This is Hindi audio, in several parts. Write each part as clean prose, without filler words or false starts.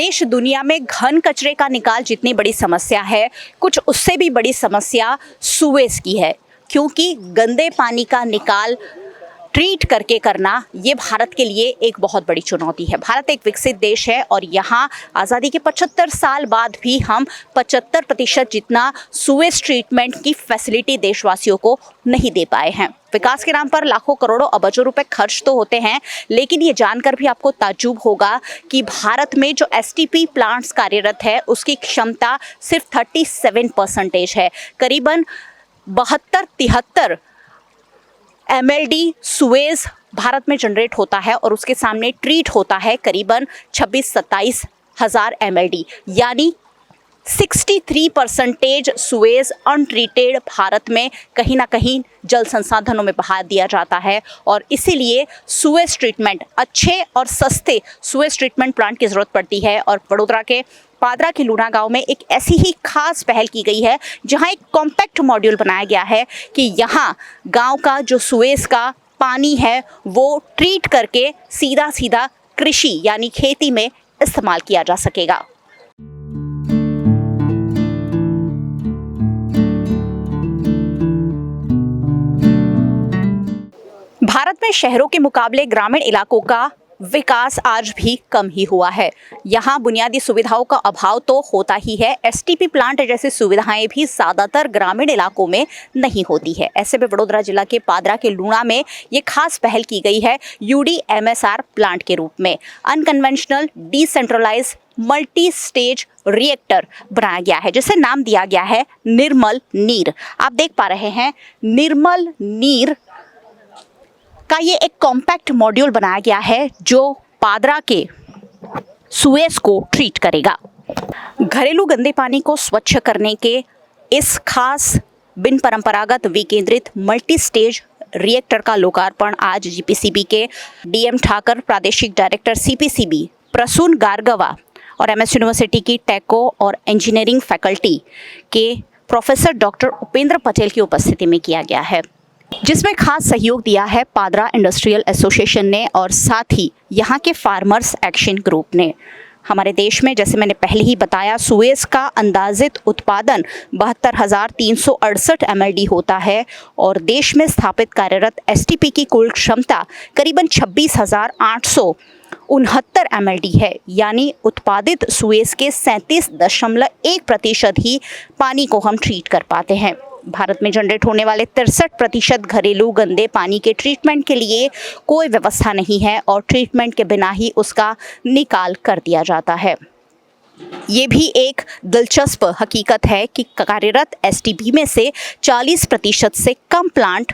देश दुनिया में घन कचरे का निकाल जितनी बड़ी समस्या है, कुछ उससे भी बड़ी समस्या सुएज की है, क्योंकि गंदे पानी का निकाल ट्रीट करके करना ये भारत के लिए एक बहुत बड़ी चुनौती है। भारत एक विकसित देश है और यहाँ आज़ादी के 75 साल बाद भी हम 75% जितना सुएज ट्रीटमेंट की फैसिलिटी देशवासियों को नहीं दे पाए हैं। विकास के नाम पर लाखों करोड़ों अरबों रुपए खर्च तो होते हैं, लेकिन ये जानकर भी आपको ताज्जुब होगा कि भारत में जो एसटीपी प्लांट्स कार्यरत है उसकी क्षमता सिर्फ 37% है। करीबन 72-73 एमएलडी सुएज भारत में जनरेट होता है और उसके सामने ट्रीट होता है करीबन 26-27 हज़ार एमएलडी, यानी 63% सुएज अनट्रीटेड भारत में कहीं ना कहीं जल संसाधनों में बहा दिया जाता है। और इसीलिए सुएज ट्रीटमेंट, अच्छे और सस्ते सुएज ट्रीटमेंट प्लांट की ज़रूरत पड़ती है। और वडोदरा के पादरा के लूणा गांव में एक ऐसी ही खास पहल की गई है, जहां एक कॉम्पैक्ट मॉड्यूल बनाया गया है कि यहां गांव का जो सुएज का पानी है वो ट्रीट करके सीधा सीधा कृषि यानी खेती में इस्तेमाल किया जा सकेगा। भारत में शहरों के मुकाबले ग्रामीण इलाकों का विकास आज भी कम ही हुआ है। यहाँ बुनियादी सुविधाओं का अभाव तो होता ही है। एसटीपी प्लांट जैसी सुविधाएं भी ज़्यादातर ग्रामीण इलाकों में नहीं होती है। ऐसे में वडोदरा जिला के पादरा के लूणा में ये खास पहल की गई है यूडीएमएसआर प्लांट के रूप में। Unconventional decentralise multi stage reactor बनाया गया है, जिसे नाम दिया गया है निर्मल नीर। आप देख पा रहे हैं निर्मल नीर का ये एक कॉम्पैक्ट मॉड्यूल बनाया गया है जो पादरा के सुएज को ट्रीट करेगा। घरेलू गंदे पानी को स्वच्छ करने के इस खास बिन परंपरागत विकेंद्रित मल्टी स्टेज रिएक्टर का लोकार्पण आज जीपीसीबी के डीएम ठाकर, प्रादेशिक डायरेक्टर सीपीसीबी प्रसून गारगवा और एमएस यूनिवर्सिटी की टेको और इंजीनियरिंग फैकल्टी के प्रोफेसर डॉक्टर उपेंद्र पटेल की उपस्थिति में किया गया है, जिसमें खास सहयोग दिया है पादरा इंडस्ट्रियल एसोसिएशन ने और साथ ही यहाँ के फार्मर्स एक्शन ग्रुप ने। हमारे देश में, जैसे मैंने पहले ही बताया, सुएज का अंदाजित उत्पादन 72,368 एमएलडी होता है और देश में स्थापित कार्यरत एसटीपी की कुल क्षमता करीबन 26,869 एमएलडी है, यानी उत्पादित सुएज के 37.1% ही पानी को हम ट्रीट कर पाते हैं। भारत में जनरेट होने वाले 63% घरेलू गंदे पानी के ट्रीटमेंट के लिए कोई व्यवस्था नहीं है और ट्रीटमेंट के बिना ही उसका निकाल कर दिया जाता है। ये भी एक दिलचस्प हकीकत है कि कार्यरत एसटीपी में से 40% से कम प्लांट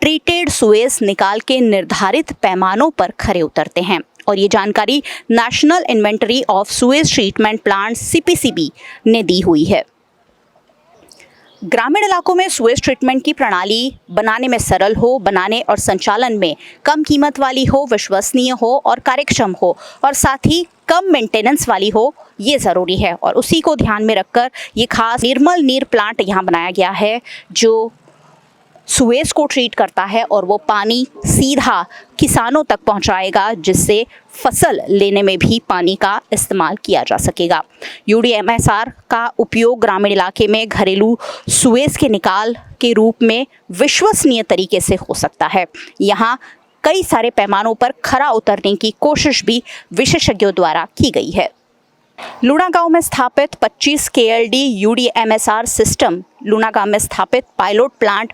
ट्रीटेड सुएज निकाल के निर्धारित पैमानों पर खरे उतरते हैं। और ये जानकारी national inventory of Suez treatment plant CPCB ने दी हुई है। ग्रामीण इलाकों में सुएज ट्रीटमेंट की प्रणाली बनाने में सरल हो, बनाने और संचालन में कम कीमत वाली हो, विश्वसनीय हो और कार्यक्षम हो और साथ ही कम मेंटेनेंस वाली हो, ये ज़रूरी है। और उसी को ध्यान में रखकर ये खास निर्मल नीर प्लांट यहाँ बनाया गया है जो सुएज को ट्रीट करता है और वो पानी सीधा किसानों तक पहुंचाएगा, जिससे फसल लेने में भी पानी का इस्तेमाल किया जा सकेगा। यूडीएमएसआर का उपयोग ग्रामीण इलाके में घरेलू सुएज के निकाल के रूप में विश्वसनीय तरीके से हो सकता है। यहाँ कई सारे पैमानों पर खरा उतरने की कोशिश भी विशेषज्ञों द्वारा की गई है। लूणा गांव में स्थापित 25 केएलडी यूडीएमएसआर सिस्टम, लूणा गांव में स्थापित पायलट प्लांट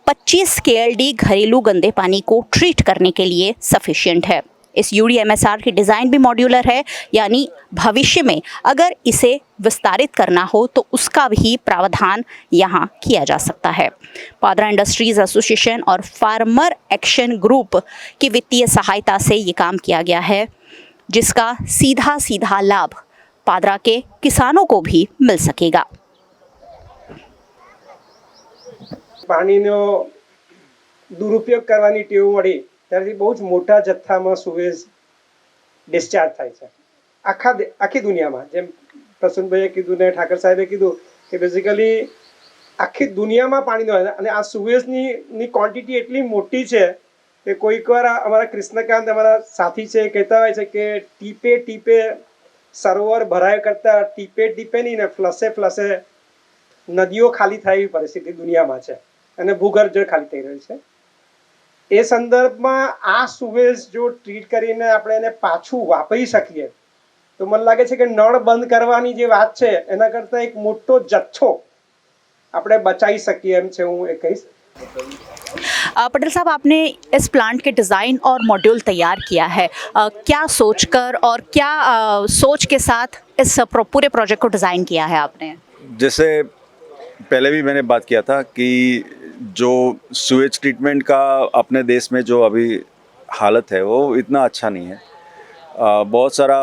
25 केएलडी घरेलू गंदे पानी को ट्रीट करने के लिए सफिशिएंट है। इस यूडीएमएसआर की डिज़ाइन भी मॉड्यूलर है, यानी भविष्य में अगर इसे विस्तारित करना हो तो उसका भी प्रावधान यहाँ किया जा सकता है। पादरा इंडस्ट्रीज एसोसिएशन और फार्मर एक्शन ग्रुप की वित्तीय सहायता से ये काम किया गया है, जिसका सीधा सीधा लाभ पादरा के किसानों को भी मिल सकेगा। પાણીનો દુરુપયોગ કરવાની ટેવ મળી ત્યારથી બહુ જ મોટા જથ્થામાં સુએજ ડિસ્ચાર્જ થાય છે આખી દુનિયામાં। જેમ પ્રસન્નભાઈએ કીધું ને ઠાકર સાહેબે કીધું કે બેઝિકલી આખી દુનિયામાં પાણીનો અને આ સુએજની ક્વોન્ટિટી એટલી મોટી છે કે કોઈક વાર અમારા કૃષ્ણકાંત અમારા સાથી છે કહેતા હોય છે કે ટીપે ટીપે સરોવર ભરાય કરતાં ટીપે ટીપે નહીં ને ફ્લસે ફ્લસે નદીઓ ખાલી થાય એવી પરિસ્થિતિ દુનિયામાં છે અને ભૂગર્ભ જળ ખાલી થઈ રહ્યું છે. એ સંદર્ભમાં આ સુવેજ જો ટ્રીટ કરીને આપણે એને પાછું વાપરી શકીએ તો મને લાગે છે કે નળ બંધ કરવાની જે વાત છે એના કરતાં એક મોટો જથ્થો આપણે બચાવી શકીએ એમ છે, હું એ કહીશ. पटेल साहब, आपने इस प्लांट के डिज़ाइन और मॉड्यूल तैयार किया है, क्या सोचकर और क्या सोच के साथ इस पूरे प्रोजेक्ट को डिज़ाइन किया है आपने? जैसे पहले भी मैंने बात किया था कि जो सुएज ट्रीटमेंट का अपने देश में जो अभी हालत है वो इतना अच्छा नहीं है. बहुत सारा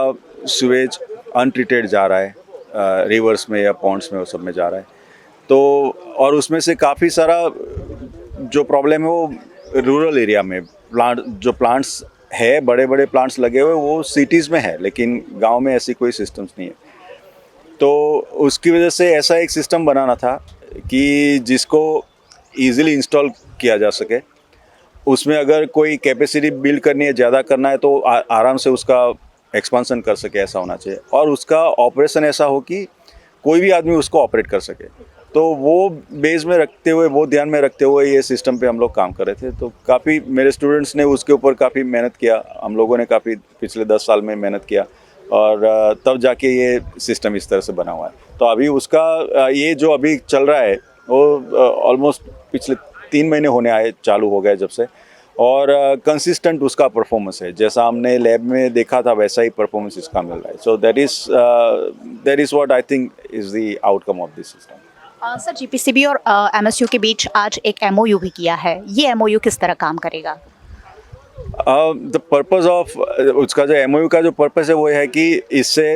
सुएज अनट्रीटेड जा रहा है, रिवर्स में या पॉन्ड्स में, वो सब में जा रहा है. तो और उसमें से काफ़ी सारा जो प्रॉब्लम है वो रूरल एरिया में प्लांट्स है, बड़े बड़े प्लांट्स लगे हुए वो सिटीज़ में है, लेकिन गांव में ऐसी कोई सिस्टम्स नहीं है. तो उसकी वजह से ऐसा एक सिस्टम बनाना था कि जिसको ईज़िली इंस्टॉल किया जा सके. उसमें अगर कोई कैपेसिटी बिल्ड करनी है, ज़्यादा करना है, तो आराम से उसका एक्सपांसन कर सके, ऐसा होना चाहिए. और उसका ऑपरेशन ऐसा हो कि कोई भी आदमी उसको ऑपरेट कर सके. तो वो बेस में रखते हुए, वो ध्यान में रखते हुए ये सिस्टम पे हम लोग काम कर रहे थे. तो काफ़ी मेरे स्टूडेंट्स ने उसके ऊपर काफ़ी मेहनत किया, हम लोगों ने काफ़ी पिछले 10 साल में मेहनत किया और तब जाके ये सिस्टम इस तरह से बना हुआ है. तो अभी उसका ये जो अभी चल रहा है वो ऑलमोस्ट पिछले 3 महीने होने आए, चालू हो गए जब से. और कंसिस्टेंट उसका परफॉर्मेंस है, जैसा हमने लैब में देखा था वैसा ही परफॉर्मेंस इसका मिल रहा है. So that is what I think is the outcome of this system. Sir, GPCB और एमएसयू के बीच आज एक एमओयू भी किया है, ये एमओयू किस तरह काम करेगा? द पर्पज़ ऑफ उसका जो एमओयू का जो पर्पज़ है वो है कि इससे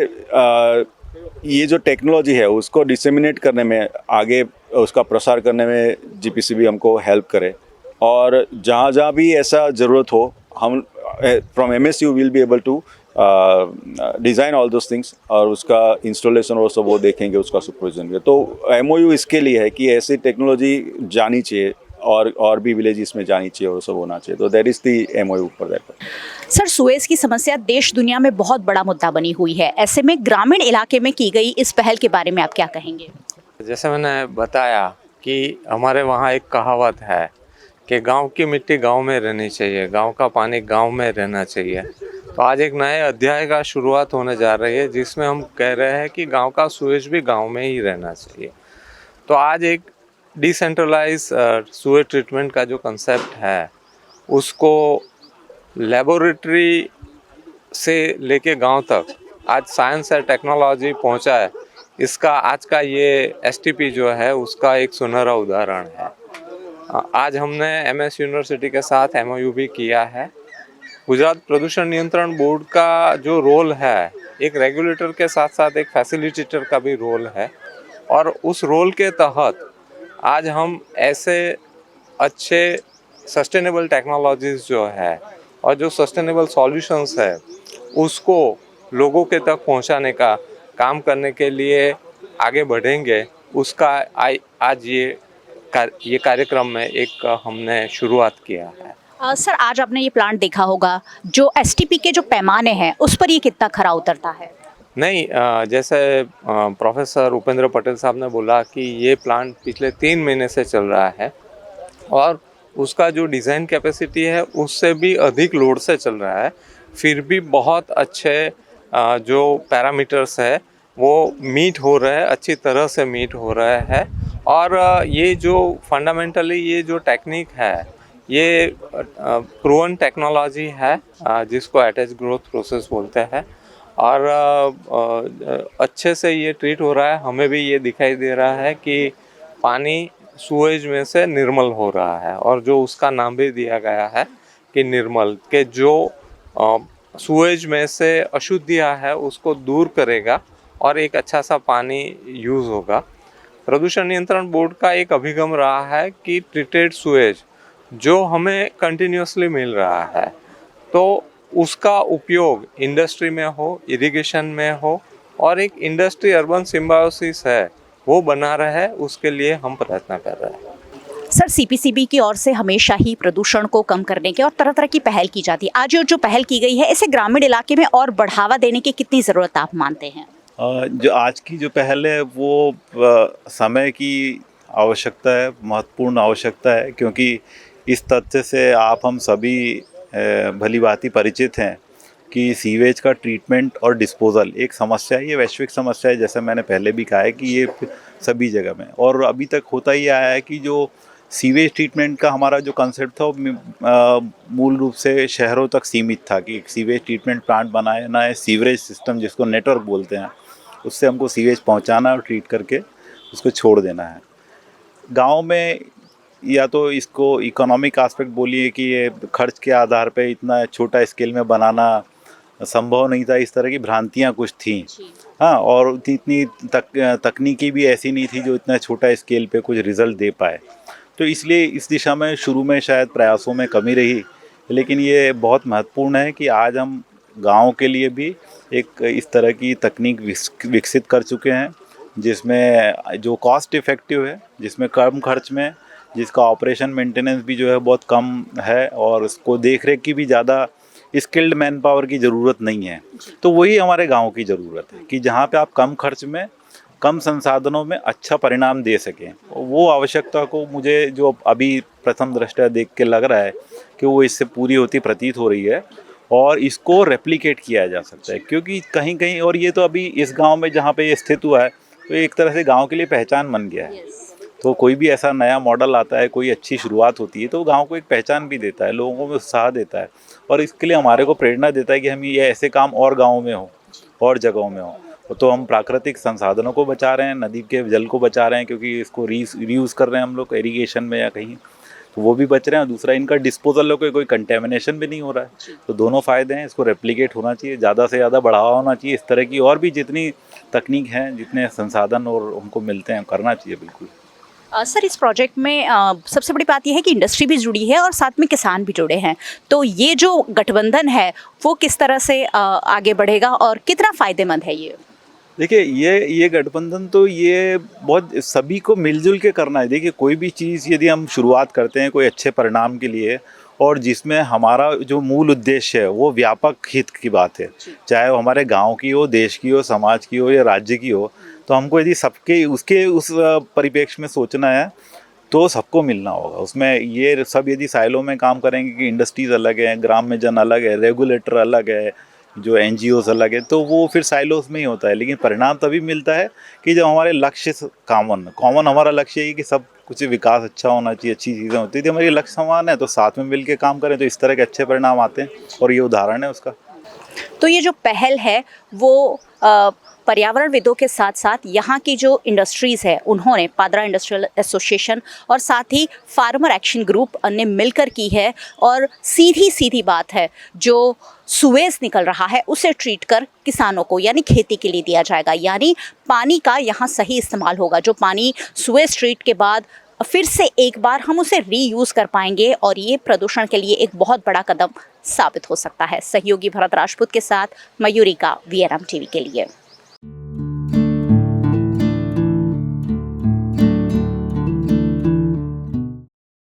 ये जो टेक्नोलॉजी है उसको डिसेमिनेट करने में, आगे उसका प्रसार करने में जीपीसीबी हमको हेल्प करे. और जहाँ जहाँ भी ऐसा ज़रूरत हो, हम from MSU will be able to design all those things, और उसका इंस्टॉलेशन और सब वो देखेंगे, उसका सुपरविजन. तो एमओयू इसके लिए है कि ऐसी टेक्नोलॉजी जानी चाहिए और भी विलेजेस में जानी चाहिए और सब होना चाहिए. तो that is the MOU for that. Sir, Suez की समस्या देश दुनिया में बहुत बड़ा मुद्दा बनी हुई है, ऐसे में ग्रामीण इलाके में की गई इस पहल के बारे में आप क्या कहेंगे? जैसे मैंने बताया कि हमारे वहाँ एक कहावत है कि गांव की मिट्टी गांव में रहनी चाहिए, गांव का पानी गांव में रहना चाहिए. तो आज एक नए अध्याय का शुरुआत होने जा रही है जिसमें हम कह रहे हैं कि गांव का सुएज भी गांव में ही रहना चाहिए. तो आज एक डिसेंट्रलाइज सुएज ट्रीटमेंट का जो कंसेप्ट है उसको लेबोरेटरी से लेके गांव तक आज साइंस और टेक्नोलॉजी पहुंचा है. इसका आज का ये एसटीपी जो है उसका एक सुनहरा उदाहरण है. आज हमने एमएस यूनिवर्सिटी के साथ एमओयू भी किया है. गुजरात प्रदूषण नियंत्रण बोर्ड का जो रोल है, एक रेगुलेटर के साथ साथ एक फैसिलिटेटर का भी रोल है. और उस रोल के तहत आज हम ऐसे अच्छे सस्टेनेबल टेक्नोलॉजीज़ जो है और जो सस्टेनेबल सॉल्यूशंस है उसको लोगों के तक पहुंचाने का काम करने के लिए आगे बढ़ेंगे. उसका आज ये कार्यक्रम में एक हमने शुरुआत किया है. सर, आज आपने ये प्लांट देखा होगा, जो एसटीपी के जो पैमाने हैं उस पर ये कितना खरा उतरता है? नहीं, जैसे प्रोफेसर उपेंद्र पटेल साहब ने बोला कि ये प्लांट पिछले 3 महीने से चल रहा है और उसका जो डिज़ाइन कैपेसिटी है उससे भी अधिक लोड से चल रहा है. फिर भी बहुत अच्छे जो पैरामीटर्स है वो मीट हो रहे हैं, अच्छी तरह से मीट हो रहे हैं. और ये जो फंडामेंटली ये जो टेक्निक है ये प्रूवन टेक्नोलॉजी है जिसको अटैच ग्रोथ प्रोसेस बोलते हैं. और अच्छे से ये ट्रीट हो रहा है. हमें भी ये दिखाई दे रहा है कि पानी सुएज में से निर्मल हो रहा है और जो उसका नाम भी दिया गया है कि निर्मल, के जो सुएज में से अशुद्धियाँ है उसको दूर करेगा और एक अच्छा सा पानी यूज़ होगा. प्रदूषण नियंत्रण बोर्ड का एक अभिगम रहा है कि ट्रीटेड सुएज जो हमें कंटिन्यूसली मिल रहा है तो उसका उपयोग इंडस्ट्री में हो, इरिगेशन में हो और एक इंडस्ट्री अर्बन सिम्बायोसिस है वो बना रहे, उसके लिए हम प्रयत्न कर रहे हैं. सर, सीपीसीबी की ओर से हमेशा ही प्रदूषण को कम करने के और तरह तरह की पहल की जाती है। आज जो पहल की गई है, इसे ग्रामीण इलाके में और बढ़ावा देने की कितनी ज़रूरत आप मानते हैं? जो आज की जो पहल है वो समय की आवश्यकता है, महत्वपूर्ण आवश्यकता है, क्योंकि इस तथ्य से आप हम सभी भली-भांति परिचित हैं कि सीवेज का ट्रीटमेंट और डिस्पोज़ल एक समस्या है, ये वैश्विक समस्या है। जैसे मैंने पहले भी कहा है कि ये सभी जगह में, और अभी तक होता ही आया है कि जो सीवेज ट्रीटमेंट का हमारा जो कंसेप्ट था वो मूल रूप से शहरों तक सीमित था कि सीवेज ट्रीटमेंट प्लांट बनाना है, सीवरेज सिस्टम जिसको नेटवर्क बोलते हैं, उससे हमको सीवेज पहुंचाना और ट्रीट करके उसको छोड़ देना है। गांव में या तो इसको इकोनॉमिक एस्पेक्ट बोलिए कि ये खर्च के आधार पे इतना छोटा स्केल में बनाना संभव नहीं था, इस तरह की भ्रांतियां कुछ थीं। हाँ, और इतनी तकनीकी भी ऐसी नहीं थी जो इतना छोटा स्केल पे कुछ रिज़ल्ट दे पाए। तो इसलिए इस दिशा में शुरू में शायद प्रयासों में कमी रही, लेकिन ये बहुत महत्वपूर्ण है कि आज हम गाँव के लिए भी एक इस तरह की तकनीक विकसित कर चुके हैं, जिसमें जो कॉस्ट इफ़ेक्टिव है, जिसमें कम खर्च में, जिसका ऑपरेशन मेंटेनेंस भी जो है बहुत कम है, और उसको देख रेख की भी ज़्यादा स्किल्ड मैन पावर की ज़रूरत नहीं है। तो वही हमारे गांव की ज़रूरत है कि जहां पे आप कम खर्च में, कम संसाधनों में अच्छा परिणाम दे सकें। वो आवश्यकता को मुझे जो अभी प्रथम दृष्टया देख के लग रहा है कि वो इससे पूरी होती प्रतीत हो रही है, और इसको रेप्लिकेट किया जा सकता है, क्योंकि कहीं कहीं, और ये तो अभी इस गांव में जहां पे ये स्थित हुआ है, तो एक तरह से गांव के लिए पहचान बन गया है। तो कोई भी ऐसा नया मॉडल आता है, कोई अच्छी शुरुआत होती है, तो गांव को एक पहचान भी देता है, लोगों में उत्साह देता है, और इसके लिए हमारे को प्रेरणा देता है कि हम ये ऐसे काम और गाँव में हो, और जगहों में हो। तो हम प्राकृतिक संसाधनों को बचा रहे हैं, नदी के जल को बचा रहे हैं, क्योंकि इसको रीयूज़ कर रहे हैं हम लोग इरीगेशन में या कहीं, तो वो भी बच रहे हैं। दूसरा, इनका डिस्पोजल को कोई कंटेमिनेशन भी नहीं हो रहा है। तो दोनों फ़ायदे हैं। इसको रेप्लिकेट होना चाहिए, ज़्यादा से ज़्यादा बढ़ावा होना चाहिए। इस तरह की और भी जितनी तकनीक हैं, जितने संसाधन और उनको मिलते हैं, करना चाहिए बिल्कुल। सर, इस प्रोजेक्ट में सबसे बड़ी बात यह है कि इंडस्ट्री भी जुड़ी है और साथ में किसान भी जुड़े हैं। तो ये जो गठबंधन है वो किस तरह से आगे बढ़ेगा और कितना फ़ायदेमंद है ये? देखिए, ये गठबंधन तो ये बहुत सभी को मिलजुल के करना है। देखिए, कोई भी चीज़ यदि हम शुरुआत करते हैं कोई अच्छे परिणाम के लिए, और जिसमें हमारा जो मूल उद्देश्य है वो व्यापक हित की बात है, चाहे वो हमारे गांव की हो, देश की हो, समाज की हो या राज्य की हो, तो हमको यदि सबके उसके उस परिप्रेक्ष्य में सोचना है तो सबको मिलना होगा उसमें। ये सब यदि साइलों में काम करेंगे कि इंडस्ट्रीज़ अलग है, ग्राम में जन अलग है, रेगुलेटर अलग है, जो NGOs अलग है, तो वो फिर साइलोस में ही होता है। लेकिन परिणाम तभी मिलता है कि जब हमारे लक्ष्य कॉमन हमारा लक्ष्य है कि सब कुछ विकास अच्छा होना चाहिए, अच्छी चीज़ें होती है। यदि हमारी लक्ष्य समान है तो साथ में मिल के काम करें तो इस तरह के अच्छे परिणाम आते हैं, और ये उदाहरण है उसका। तो ये जो पहल है वो पर्यावरणविदों के साथ साथ यहाँ की जो इंडस्ट्रीज़ है, उन्होंने पादरा इंडस्ट्रियल एसोसिएशन और साथ ही फार्मर एक्शन ग्रुप ने मिलकर की है। और सीधी बात है, जो सुएज निकल रहा है उसे ट्रीट कर किसानों को यानी खेती के लिए दिया जाएगा, यानी पानी का यहाँ सही इस्तेमाल होगा। जो पानी सुएज ट्रीट के बाद फिर से एक बार हम उसे रीयूज़ कर पाएंगे, और ये प्रदूषण के लिए एक बहुत बड़ा कदम साबित हो सकता है। सहयोगी भरत राजपूत के साथ मयूरिका, VNM TV के लिए।